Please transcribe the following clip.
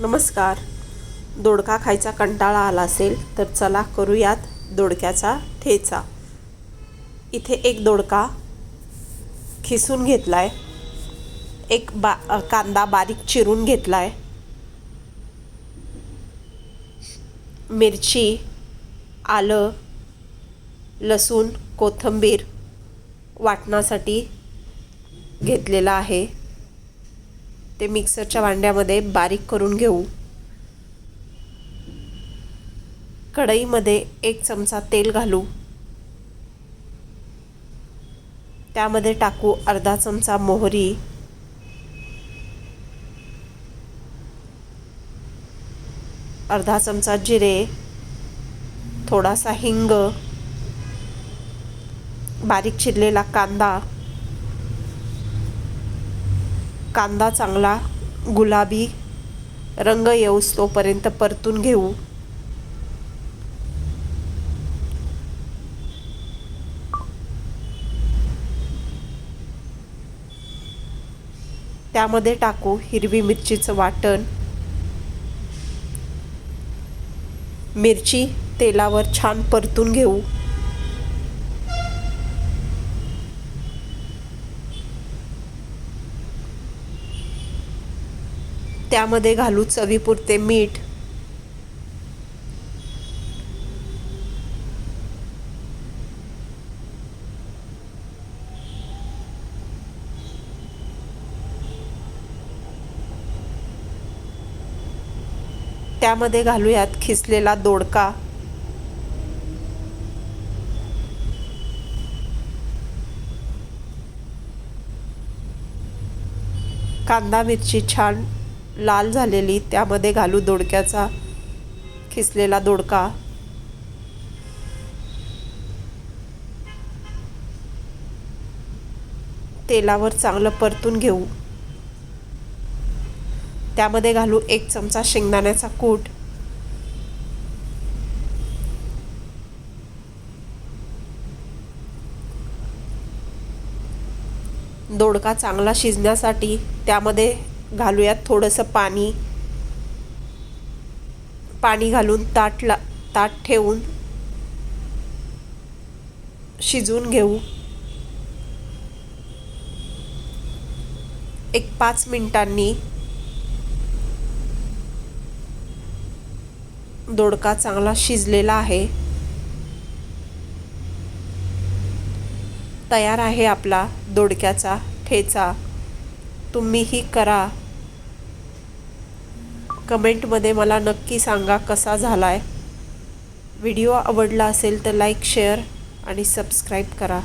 नमस्कार. दोडका खायचा कंटाळा आला असेल तर चला करूयात दोडक्याचा ठेचा. इथे एक दोडका खिसून घेतलाय, एक कांदा बारीक चिरून घेतलाय, मिरची, आलं, लसूण, कोथिंबीर वाटण्यासाठी घेतलेला आहे. ते मिक्सरच्या भांड्यामध्ये बारीक करून घेऊ. कढईमध्ये 1 चमचा तेल घालू. त्यामध्ये टाकू अर्धा चमचा मोहरी, अर्धा चमचा जिरे, थोडासा हिंग, बारीक चिरलेला कांदा. कांदा चांगला गुलाबी रंग येऊस तोपर्यंत परतून घेऊ. त्यामध्ये टाकू हिरवी मिरचीचं वाटण. मिरची तेलावर छान परतून घेऊ. त्यामध्ये घालू चवीपुरते मीठ. त्यामध्ये घालूयात खिसलेला दोडका. कांदा मिरची छान लाल झालेली, त्यामध्ये घालू दोडक्याचा खिसलेला दोडका. तेलावर चांगलं परतून घेऊ. त्यामध्ये घालू 1 चमचा शेंगदाण्याचा कूट. दोडका चांगला शिजण्यासाठी त्यामध्ये घालूयात थोडंसं पाणी. पाणी घालून ताट ठेवून शिजवून घेऊ. 5 मिनिटांनी दोडका चांगला शिजलेला आहे. तयार आहे आपला दोडक्याचा ठेचा. तुम्हीही करा. कमेंटमध्ये मला नक्की सांगा कसा झालाय. व्हिडिओ आवडला असेल तर लाईक, शेअर आणि सबस्क्राईब करा.